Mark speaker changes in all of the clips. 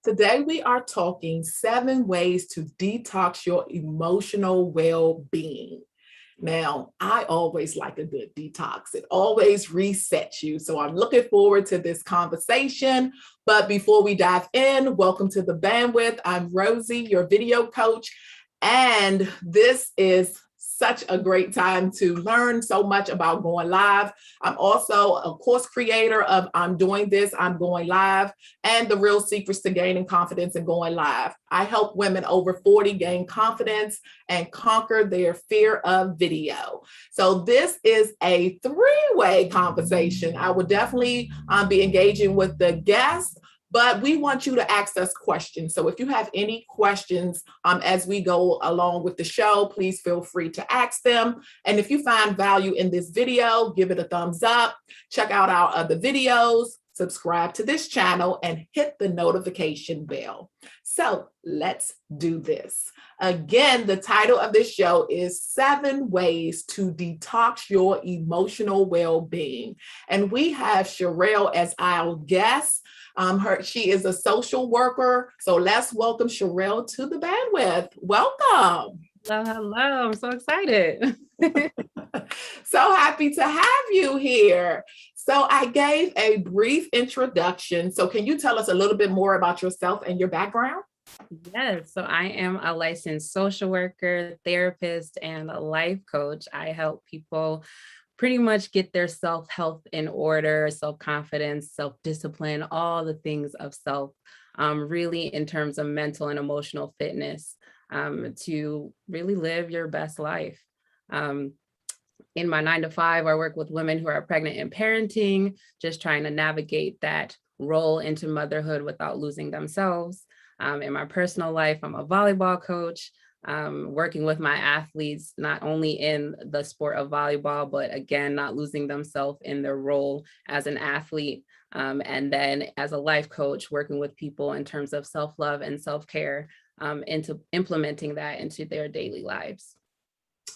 Speaker 1: Today, we are talking 7 ways to detox your emotional well being. Now, I always like a good detox. It always resets you. So I'm looking forward to this conversation. But before we dive in, welcome to the bandwidth. I'm Rosie, your video coach. And this is such a great time to learn so much about going live. I'm also a course creator of I'm Doing This, I'm Going Live, and the real secrets to gaining confidence and going live. I help women over 40 gain confidence and conquer their fear of video. So this is a three-way conversation. I would definitely be engaging with the guests, but we want you to ask us questions. So if you have any questions as we go along with the show, please feel free to ask them. And if you find value in this video, give it a thumbs up. Check out our other videos, subscribe to this channel, and hit the notification bell. So let's do this. Again, the title of this show is 7 Ways to Detox Your Emotional Well-Being. And we have Sherrell as our guest. She is a social worker. So let's welcome Sherrell to the bandwidth. Welcome.
Speaker 2: Hello. I'm so excited.
Speaker 1: So happy to have you here. So I gave a brief introduction. So can you tell us a little bit more about yourself and your background?
Speaker 2: Yes. So I am a licensed social worker, therapist, and a life coach. I help people pretty much get their self-health in order, self-confidence, self-discipline, all the things of self, really in terms of mental and emotional fitness, to really live your best life. In my 9-to-5, I work with women who are pregnant and parenting, just trying to navigate that role into motherhood without losing themselves. In my personal life, I'm a volleyball coach, working with my athletes, not only in the sport of volleyball, but again, not losing themselves in their role as an athlete. And then as a life coach, working with people in terms of self-love and self-care, into implementing that into their daily lives.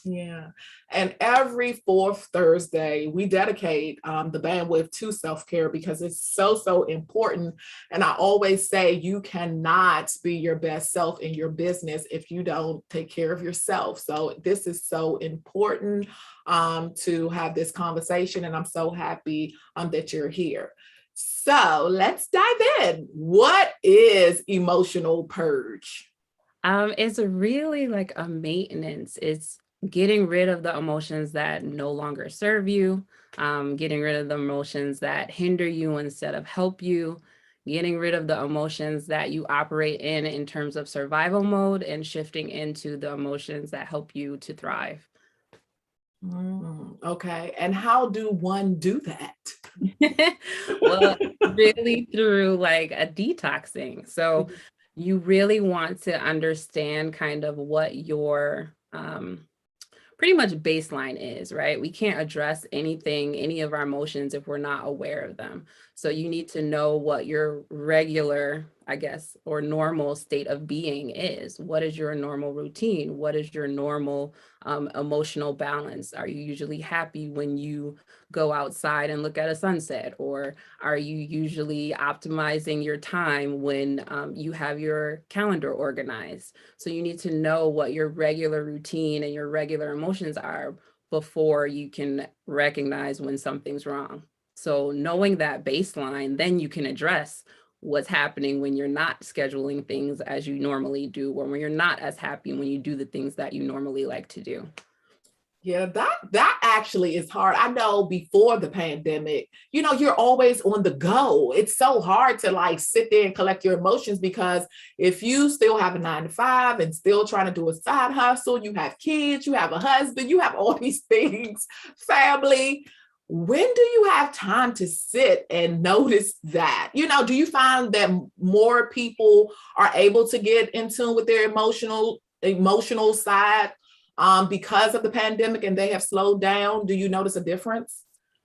Speaker 1: Yeah. And every fourth Thursday, we dedicate the bandwidth to self-care because it's so important. And I always say you cannot be your best self in your business if you don't take care of yourself. So this is so important to have this conversation. And I'm so happy that you're here. So let's dive in. What is emotional purge?
Speaker 2: It's really like a maintenance. It's getting rid of the emotions that no longer serve you, getting rid of the emotions that hinder you instead of help you, getting rid of the emotions that you operate in terms of survival mode, and shifting into the emotions that help you to thrive.
Speaker 1: Okay. And how do one do that?
Speaker 2: Well, really through like a detoxing. So you really want to understand kind of what your pretty much baseline is, right? We can't address any of our emotions if we're not aware of them. So you need to know what your regular, I guess, or normal state of being is. What is your normal routine? What is your normal emotional balance? Are you usually happy when you go outside and look at a sunset? Or are you usually optimizing your time when you have your calendar organized? So you need to know what your regular routine and your regular emotions are before you can recognize when something's wrong. So knowing that baseline, then you can address what's happening when you're not scheduling things as you normally do, or when you're not as happy when you do the things that you normally like to do.
Speaker 1: Yeah, that actually is hard. I know before the pandemic, you're always on the go. It's so hard to like sit there and collect your emotions because if you still have a 9-to-5 and still trying to do a side hustle, you have kids, you have a husband, you have all these things, family. When do you have time to sit and notice that? Do you find that more people are able to get in tune with their emotional side because of the pandemic and they have slowed down? Do you notice a difference?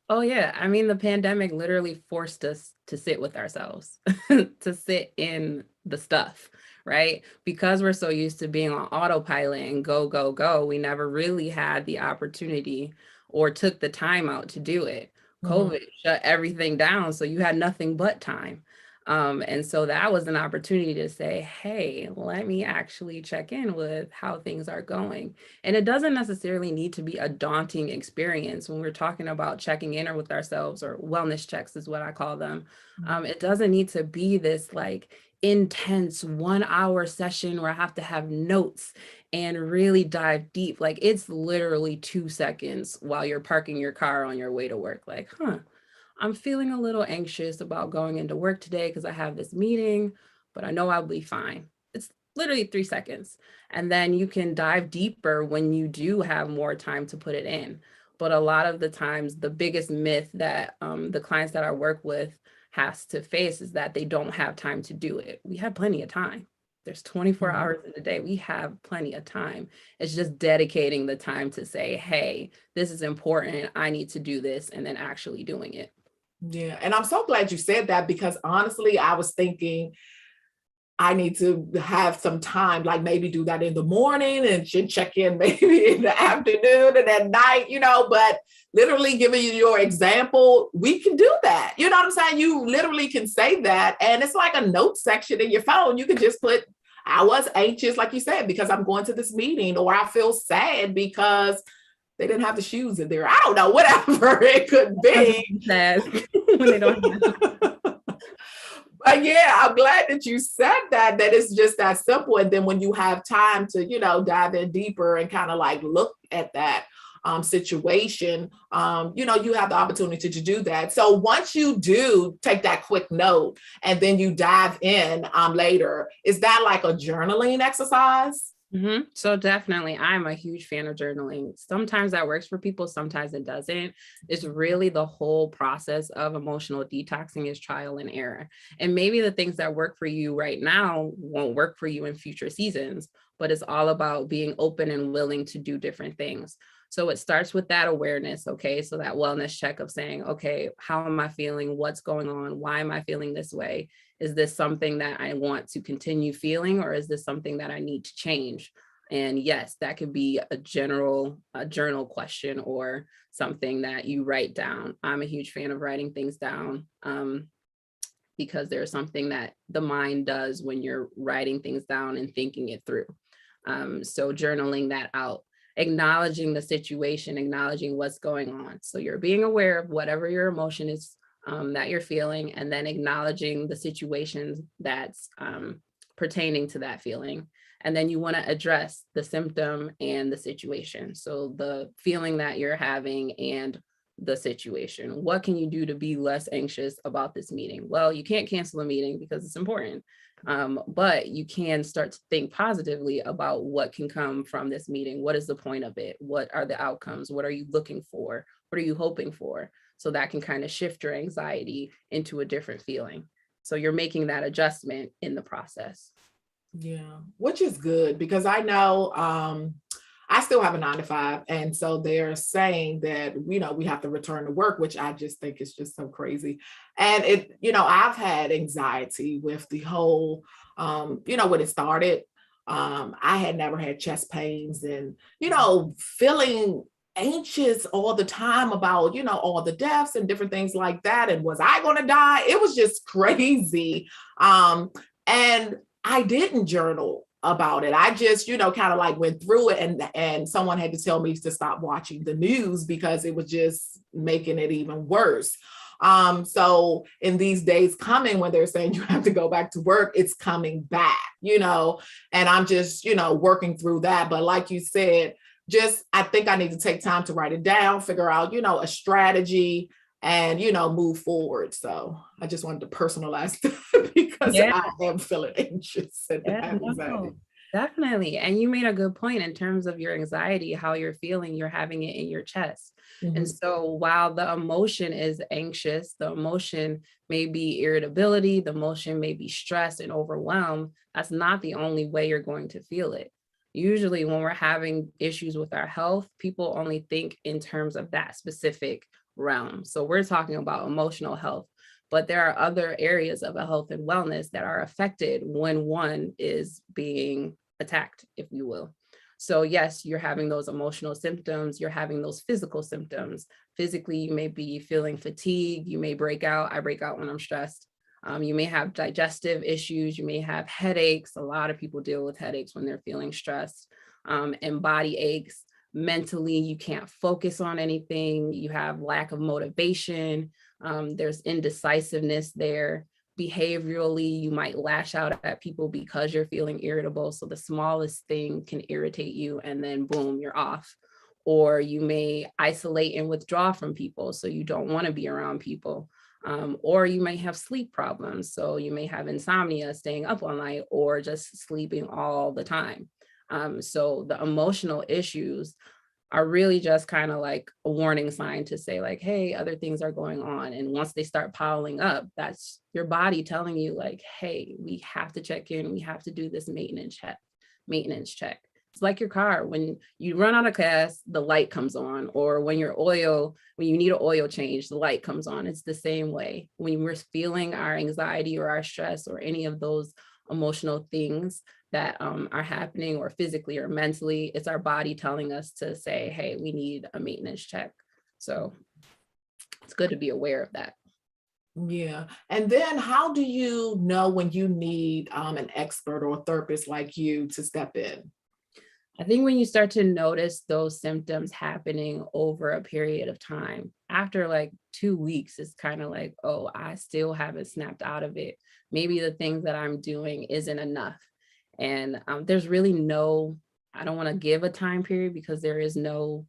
Speaker 2: Oh yeah. I mean, the pandemic literally forced us to sit with ourselves, to sit in the stuff, right? Because we're so used to being on autopilot and go, go, go, we never really had the opportunity or took the time out to do it. COVID shut everything down, so you had nothing but time. And so that was an opportunity to say, hey, let me actually check in with how things are going. And it doesn't necessarily need to be a daunting experience when we're talking about checking in with ourselves, or wellness checks is what I call them. It doesn't need to be this like intense 1 hour session where I have to have notes and really dive deep. Like it's literally 2 seconds while you're parking your car on your way to work. Like, I'm feeling a little anxious about going into work today because I have this meeting, but I know I'll be fine. It's literally 3 seconds. And then you can dive deeper when you do have more time to put it in. But a lot of the times, the biggest myth that the clients that I work with has to face is that they don't have time to do it. We have plenty of time. There's 24 hours in a day. We have plenty of time. It's just dedicating the time to say, hey, this is important. I need to do this, and then actually doing it.
Speaker 1: Yeah. And I'm so glad you said that, because honestly, I was thinking I need to have some time, like maybe do that in the morning and should check in maybe in the afternoon and at night, but literally giving you your example, we can do that. You know what I'm saying? You literally can say that. And it's like a note section in your phone. You can just put, I was anxious, like you said, because I'm going to this meeting, or I feel sad because they didn't have the shoes in there. I don't know, whatever it could be.
Speaker 2: When they don't have
Speaker 1: But yeah, I'm glad that you said that it's just that simple. And then when you have time to, dive in deeper and kind of like look at that situation, you have the opportunity to do that. So once you do take that quick note and then you dive in later, is that like a journaling exercise?
Speaker 2: So definitely, I'm a huge fan of journaling. Sometimes that works for people, sometimes it doesn't. It's really the whole process of emotional detoxing is trial and error. And maybe the things that work for you right now won't work for you in future seasons, but it's all about being open and willing to do different things. So it starts with that awareness, okay? So that wellness check of saying, okay, how am I feeling? What's going on? Why am I feeling this way? Is this something that I want to continue feeling, or is this something that I need to change? And yes, that could be a journal question, or something that you write down. I'm a huge fan of writing things down because there's something that the mind does when you're writing things down and thinking it through. So journaling that out, acknowledging the situation, acknowledging what's going on. So you're being aware of whatever your emotion is that you're feeling, and then acknowledging the situations that's pertaining to that feeling. And then you want to address the symptom and the situation. So the feeling that you're having and the situation. What can you do to be less anxious about this meeting? Well, you can't cancel a meeting because it's important. But you can start to think positively about what can come from this meeting. What is the point of it? What are the outcomes? What are you looking for? What are you hoping for? So that can kind of shift your anxiety into a different feeling. So you're making that adjustment in the process.
Speaker 1: Yeah, which is good, because I know I still have a 9 to 5. And so they're saying that, we have to return to work, which I just think is just so crazy. And I've had anxiety with the whole, when it started, I had never had chest pains and, feeling anxious all the time about, all the deaths and different things like that. And was I going to die? It was just crazy. And I didn't journal about it. I just, kind of like went through it, and someone had to tell me to stop watching the news because it was just making it even worse. So in these days coming, when they're saying you have to go back to work, it's coming back, and I'm just, working through that. But like you said, I think I need to take time to write it down, figure out, a strategy, and move forward. So I just wanted to personalize that because I am feeling anxious and have anxiety.
Speaker 2: Definitely. And you made a good point in terms of your anxiety, how you're feeling, you're having it in your chest. And so while the emotion is anxious, the emotion may be irritability, the emotion may be stress and overwhelm. That's not the only way you're going to feel it. Usually when we're having issues with our health, people only think in terms of that specific realm. So we're talking about emotional health, but there are other areas of health and wellness that are affected when one is being attacked, if you will. So yes, you're having those emotional symptoms, you're having those physical symptoms. Physically, you may be feeling fatigue, you may break out. I break out when I'm stressed. You may have digestive issues. You may have headaches. A lot of people deal with headaches when they're feeling stressed, and body aches. Mentally, you can't focus on anything. You have lack of motivation. There's indecisiveness there. Behaviorally, you might lash out at people because you're feeling irritable. So the smallest thing can irritate you, and then boom, you're off. Or you may isolate and withdraw from people. So you don't want to be around people. Or you may have sleep problems. So you may have insomnia, staying up all night, or just sleeping all the time. So the emotional issues are really just kind of like a warning sign to say like, hey, other things are going on. And once they start piling up, that's your body telling you like, hey, we have to check in. We have to do this maintenance check. It's like your car. When you run out of gas, the light comes on, or when you need an oil change, the light comes on. It's the same way. When we're feeling our anxiety or our stress or any of those emotional things that are happening, or physically or mentally, it's our body telling us to say, hey, we need a maintenance check. So it's good to be aware of that.
Speaker 1: Yeah. And then how do you know when you need an expert or a therapist like you to step in?
Speaker 2: I think when you start to notice those symptoms happening over a period of time, after like 2 weeks, it's kind of like, oh, I still haven't snapped out of it. Maybe the things that I'm doing isn't enough. And there's really I don't want to give a time period because there is no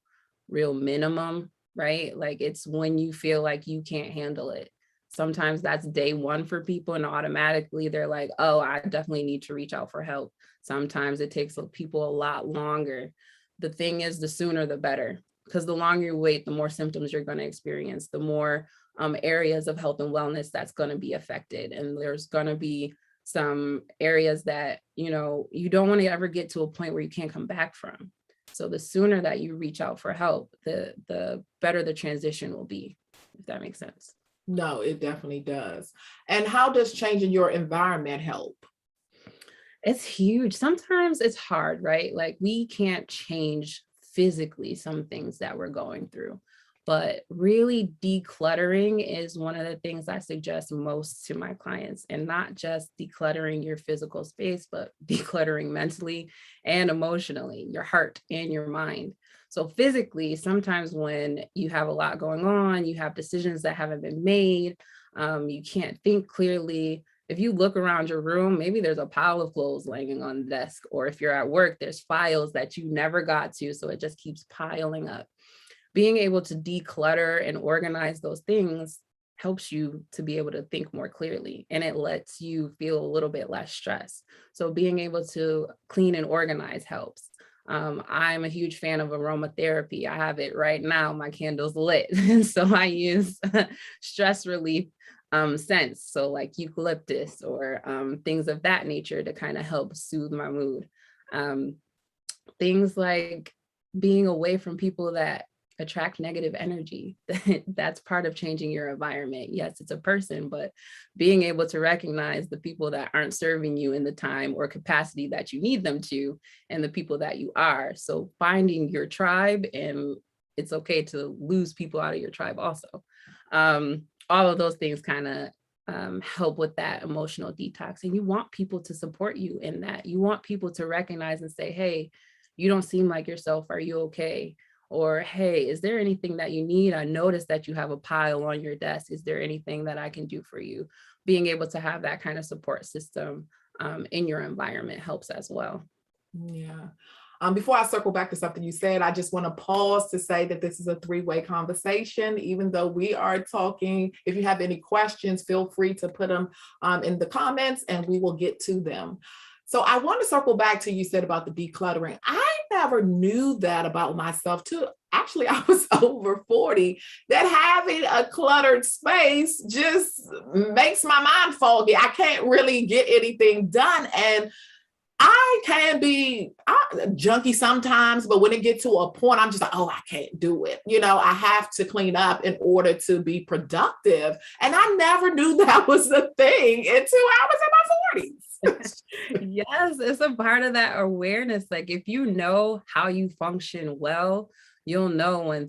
Speaker 2: real minimum, right? Like it's when you feel like you can't handle it. Sometimes that's day one for people, and automatically they're like, oh, I definitely need to reach out for help. Sometimes it takes people a lot longer. The thing is, the sooner the better, because the longer you wait, the more symptoms you're going to experience, the more areas of health and wellness that's going to be affected. And there's going to be some areas that, you don't want to ever get to a point where you can't come back from. So the sooner that you reach out for help, the better the transition will be, if that makes sense.
Speaker 1: No, it definitely does. And how does changing your environment help?
Speaker 2: It's huge. Sometimes it's hard, right? Like we can't change physically some things that we're going through, but really decluttering is one of the things I suggest most to my clients, and not just decluttering your physical space, but decluttering mentally and emotionally, your heart and your mind. So physically, sometimes when you have a lot going on, you have decisions that haven't been made, you can't think clearly. If you look around your room, maybe there's a pile of clothes laying on the desk, or if you're at work, there's files that you never got to, so it just keeps piling up. Being able to declutter and organize those things helps you to be able to think more clearly, and it lets you feel a little bit less stress. So being able to clean and organize helps. I'm a huge fan of aromatherapy. I have it right now. My candle's lit. And so I use stress relief scents. So like eucalyptus or things of that nature to kind of help soothe my mood. Things like being away from people that attract negative energy. That's part of changing your environment. Yes, it's a person, but being able to recognize the people that aren't serving you in the time or capacity that you need them to, and the people that you are. So finding your tribe, and it's okay to lose people out of your tribe also. All of those things kind of help with that emotional detox. And you want people to support you in that. You want people to recognize and say, hey, you don't seem like yourself. Are you okay? Or, hey, is there anything that you need? I noticed that you have a pile on your desk. Is there anything that I can do for you? Being able to have that kind of support system in your environment helps as well.
Speaker 1: Yeah. Before I circle back to something you said, I just want to pause to say that this is a three-way conversation. Even though we are talking, if you have any questions, feel free to put them in the comments and we will get to them. So I want to circle back to you said about the decluttering. I never knew that about myself too. Actually, I was over 40, that having a cluttered space just makes my mind foggy. I can't really get anything done. And I can be junky sometimes, but when it gets to a point, I'm just like, oh, I can't do it. I have to clean up in order to be productive. And I never knew that was a thing until I was in my 40s.
Speaker 2: Yes, it's a part of that awareness. Like if you know how you function well, you'll know when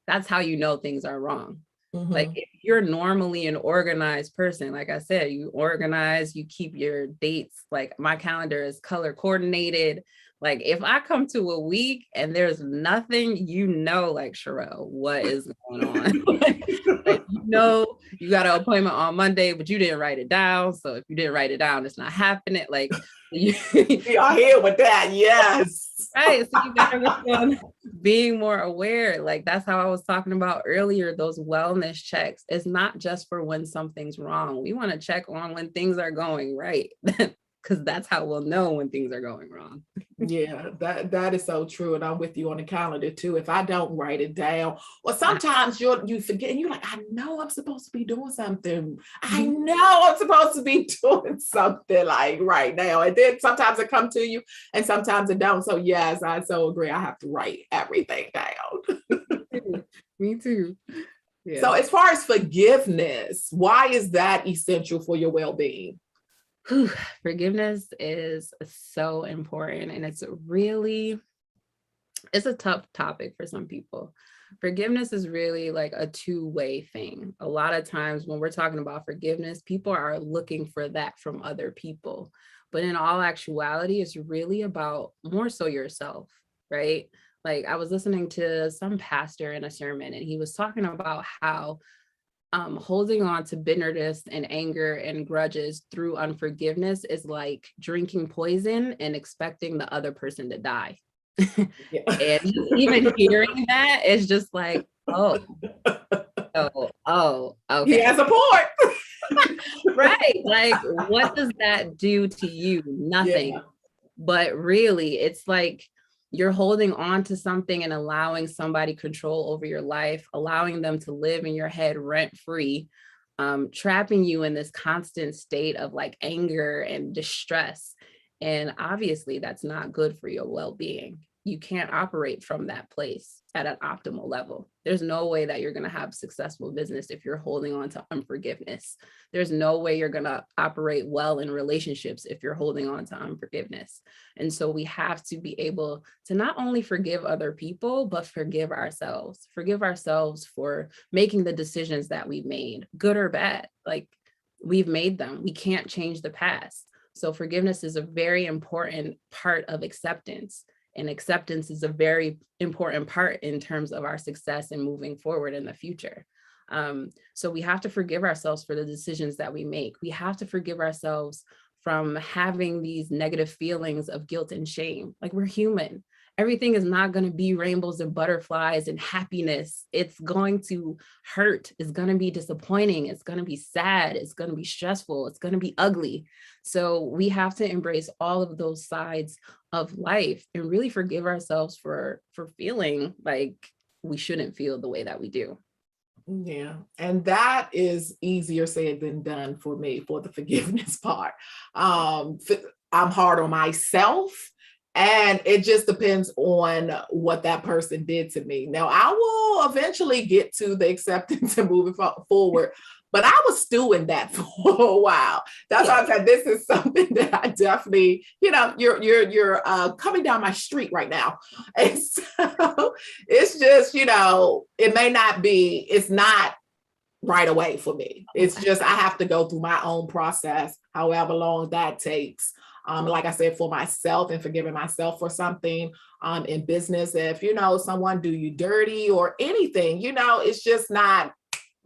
Speaker 2: that's how you know things are wrong. Like
Speaker 1: Mhm.
Speaker 2: if you're normally an organized person, like I said, you organize, you keep your dates, like my calendar is color coordinated. Like if I come to a week and there's nothing, like Sherrell, what is going on? Like, you got an appointment on Monday, but you didn't write it down. So if you didn't write it down, it's not happening. Like you,
Speaker 1: We are here with that. Yes.
Speaker 2: right. So you gotta work on being more aware. Like that's how I was talking about earlier, those wellness checks. It's not just for when something's wrong. We want to check on when things are going right. Because that's how we'll know when things are going wrong.
Speaker 1: Yeah, that is so true. And I'm with you on the calendar too. If I don't write it down, or sometimes you forget and you're like, I know I'm supposed to be doing something. I know I'm supposed to be doing something like right now. And then sometimes it come to you and sometimes it don't. So yes, I so agree. I have to write everything down.
Speaker 2: Me too. Yeah.
Speaker 1: So as far as forgiveness, why is that essential for your well-being?
Speaker 2: Forgiveness is so important, and it's a tough topic for some people. Forgiveness is really like a two-way thing. A lot of times when we're talking about forgiveness, people are looking for that from other people. But in all actuality, it's really about more so yourself, right? Like I was listening to some pastor in a sermon, and he was talking about how holding on to bitterness and anger and grudges through unforgiveness is like drinking poison and expecting the other person to die.
Speaker 1: Yeah.
Speaker 2: And even hearing that is just like, oh,
Speaker 1: He
Speaker 2: okay.
Speaker 1: has a point.
Speaker 2: Right. Like, what does that do to you? Nothing.
Speaker 1: Yeah.
Speaker 2: But really, it's like you're holding on to something and allowing somebody control over your life, allowing them to live in your head rent free, trapping you in this constant state of like anger and distress. And obviously, that's not good for your well being. You can't operate from that place at an optimal level. There's no way that you're going to have successful business if you're holding on to unforgiveness. There's no way you're going to operate well in relationships if you're holding on to unforgiveness. And so we have to be able to not only forgive other people, but forgive ourselves for making the decisions that we've made, good or bad. Like we've made them. We can't change the past. So forgiveness is a very important part of acceptance. And acceptance is a very important part in terms of our success and moving forward in the future. So we have to forgive ourselves for the decisions that we make. We have to forgive ourselves from having these negative feelings of guilt and shame. Like we're human. Everything is not going to be rainbows and butterflies and happiness. It's going to hurt. It's going to be disappointing. It's going to be sad. It's going to be stressful. It's going to be ugly. So we have to embrace all of those sides of life and really forgive ourselves for feeling like we shouldn't feel the way that we do.
Speaker 1: Yeah. And that is easier said than done for me for the forgiveness part. I'm hard on myself. And it just depends on what that person did to me. Now, I will eventually get to the acceptance and moving forward, but I was stewing that for a while. That's why I said this is something that I definitely, you're coming down my street right now. And so it's just, it may not be, it's not right away for me. It's just, I have to go through my own process, however long that takes. Like I said, for myself and forgiving myself for something in business, if, someone do you dirty or anything, it's just not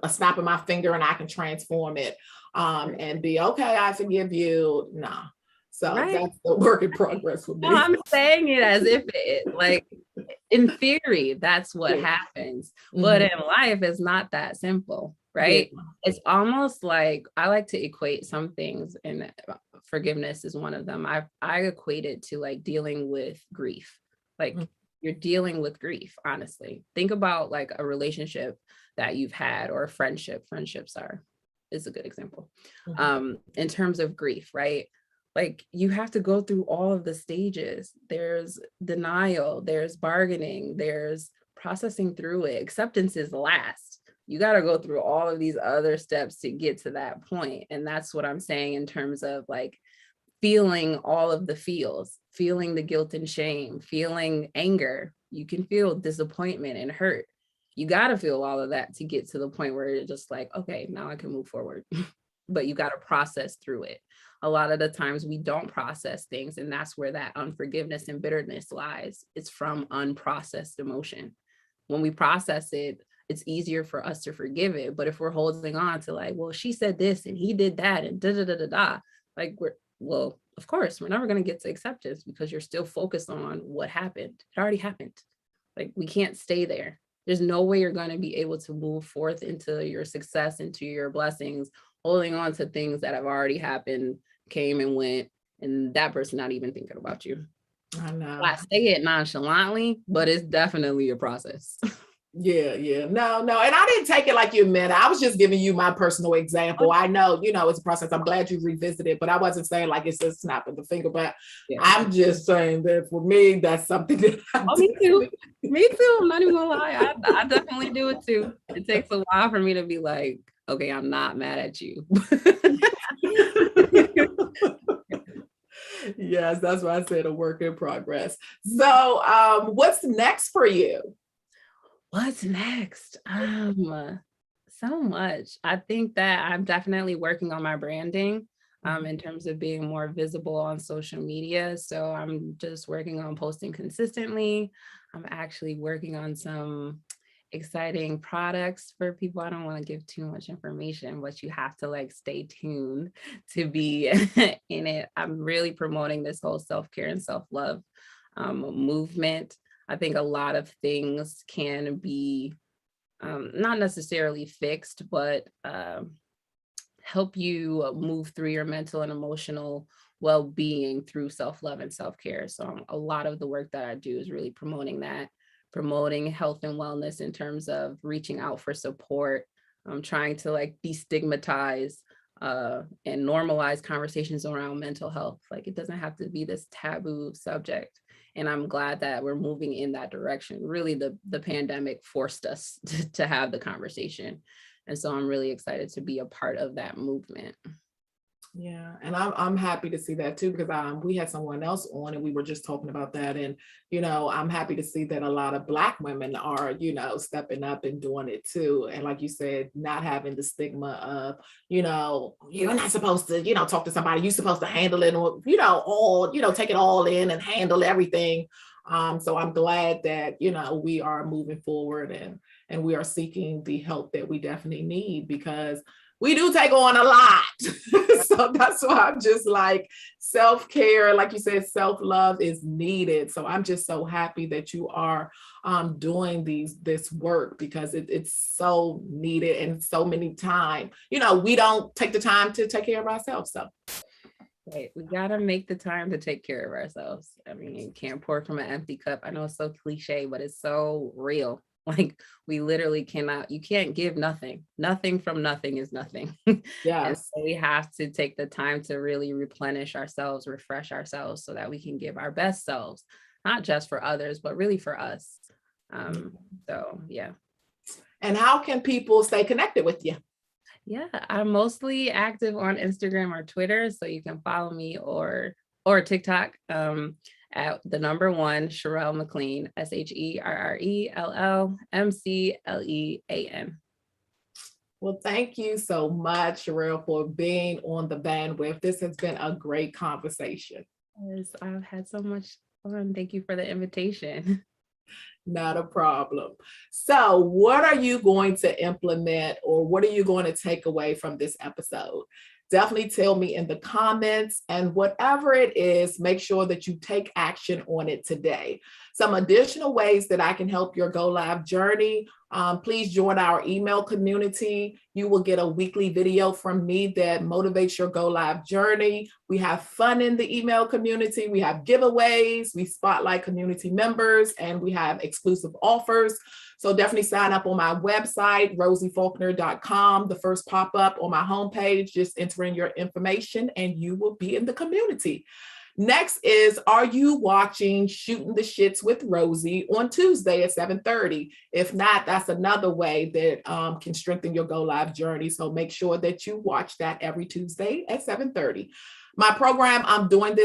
Speaker 1: a snap of my finger and I can transform it and be, okay, I forgive you. Nah. So that's the work in progress for me.
Speaker 2: No, I'm saying it as if like in theory, that's what happens. But in life, it's not that simple, right? Yeah. It's almost like I like to equate some things, and forgiveness is one of them. I equate it to like dealing with grief. Like you're dealing with grief, honestly. Think about like a relationship that you've had or a friendship. Friendships is a good example. In terms of grief, right? Like you have to go through all of the stages. There's denial, there's bargaining, there's processing through it. Acceptance is last. You got to go through all of these other steps to get to that point. And that's what I'm saying in terms of like feeling all of the feels, feeling the guilt and shame, feeling anger. You can feel disappointment and hurt. You got to feel all of that to get to the point where you're just like, okay, now I can move forward. But you got to process through it. A lot of the times we don't process things, and that's where that unforgiveness and bitterness lies. It's from unprocessed emotion. When we process it, it's easier for us to forgive it. But if we're holding on to like, well, she said this and he did that and da da da da da, like well, of course, we're never going to get to acceptance because you're still focused on what happened. It already happened. Like, we can't stay there. There's no way you're going to be able to move forth into your success, into your blessings, holding on to things that have already happened, came and went, and that person not even thinking about you.
Speaker 1: I know.
Speaker 2: I say it nonchalantly, but it's definitely a process.
Speaker 1: Yeah. No. And I didn't take it like you meant. I was just giving you my personal example. I know, it's a process. I'm glad you revisited, but I wasn't saying like it's a snap of the finger, but yeah. I'm just saying that for me, that's something that
Speaker 2: me too. Me too. I'm not even gonna lie. I definitely do it too. It takes a while for me to be like, okay, I'm not mad at you.
Speaker 1: Yes, that's why I said a work in progress. So what's next for you?
Speaker 2: What's next? So much. I think that I'm definitely working on my branding in terms of being more visible on social media. So I'm just working on posting consistently. I'm actually working on some exciting products for people. I don't want to give too much information, but you have to like stay tuned to be in it. I'm really promoting this whole self-care and self-love movement. I think a lot of things can be not necessarily fixed, but help you move through your mental and emotional well-being through self-love and self-care. So a lot of the work that I do is really promoting that, promoting health and wellness in terms of reaching out for support. I'm trying to like destigmatize and normalize conversations around mental health. Like, it doesn't have to be this taboo subject. And I'm glad that we're moving in that direction. Really, the pandemic forced us to have the conversation. And so I'm really excited to be a part of that movement.
Speaker 1: Yeah, and I'm happy to see that too, because we had someone else on and we were just talking about that. And, I'm happy to see that a lot of Black women are, stepping up and doing it too. And like you said, not having the stigma of, you're not supposed to, talk to somebody, you're supposed to handle it, or, take it all in and handle everything. So I'm glad that, we are moving forward and we are seeking the help that we definitely need, because we do take on a lot. So that's why I'm just like, self-care, like you said, self-love is needed. So I'm just so happy that you are doing this work, because it's so needed. And so many times, we don't take the time to take care of ourselves. So
Speaker 2: right, we gotta make the time to take care of ourselves. I mean, you can't pour from an empty cup. I know it's so cliche, but it's so real. Like, we literally cannot, you can't give nothing. Nothing from nothing is nothing.
Speaker 1: Yes.
Speaker 2: And so we have to take the time to really replenish ourselves, refresh ourselves, so that we can give our best selves, not just for others, but really for us. So yeah.
Speaker 1: And how can people stay connected with you?
Speaker 2: Yeah, I'm mostly active on Instagram or Twitter, so you can follow me, or TikTok. At the number 1, Sherrell McLean, SHERRELLMCLEAN.
Speaker 1: Well, thank you so much, Sherrell, for being on the bandwidth. This has been a great conversation.
Speaker 2: Yes, I've had so much fun. Thank you for the invitation.
Speaker 1: Not a problem. So what are you going to implement, or what are you going to take away from this episode? Definitely tell me in the comments, and whatever it is, make sure that you take action on it today. Some additional ways that I can help your Go Live journey. Please join our email community. You will get a weekly video from me that motivates your Go Live journey. We have fun in the email community. We have giveaways. We spotlight community members, and we have exclusive offers. So definitely sign up on my website, rosiefaulkner.com. The first pop-up on my homepage, just enter in your information and you will be in the community. Next is, are you watching Shooting the Shits with Rosie on Tuesday at 7:30? If not, that's another way that can strengthen your Go Live journey. So make sure that you watch that every Tuesday at 7:30. My program, I'm going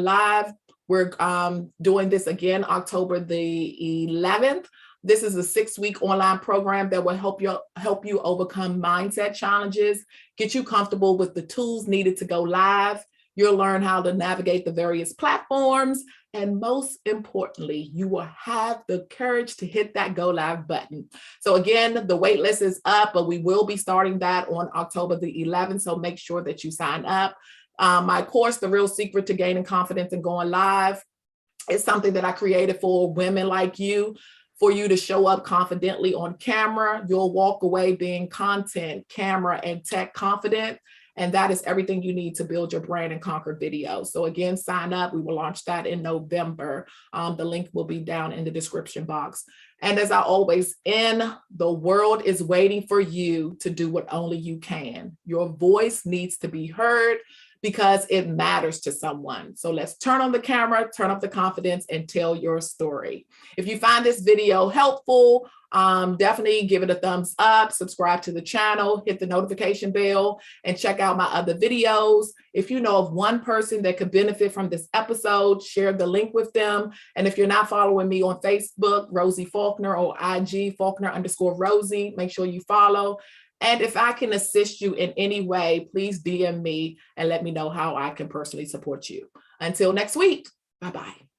Speaker 1: live. We're doing this again October the 11th. This is a 6-week online program that will help you overcome mindset challenges, get you comfortable with the tools needed to go live. You'll learn how to navigate the various platforms. And most importantly, you will have the courage to hit that go live button. So again, the wait list is up, but we will be starting that on October the 11th. So make sure that you sign up. My course, The Real Secret to Gaining Confidence and Going Live, is something that I created for women like you, for you to show up confidently on camera. You'll walk away being content, camera, and tech confident. And that is everything you need to build your brand and conquer video. So again, sign up. We will launch that in November. The link will be down in the description box. And as I always end, the world is waiting for you to do what only you can. Your voice needs to be heard because it matters to someone. So let's turn on the camera, turn up the confidence, and tell your story. If you find this video helpful, definitely give it a thumbs up, subscribe to the channel, hit the notification bell, and check out my other videos. If you know of one person that could benefit from this episode, share the link with them. And if you're not following me on Facebook, Rosie Faulkner, or IG, Faulkner_Rosie, make sure you follow. And if I can assist you in any way, please DM me and let me know how I can personally support you. Until next week, bye-bye.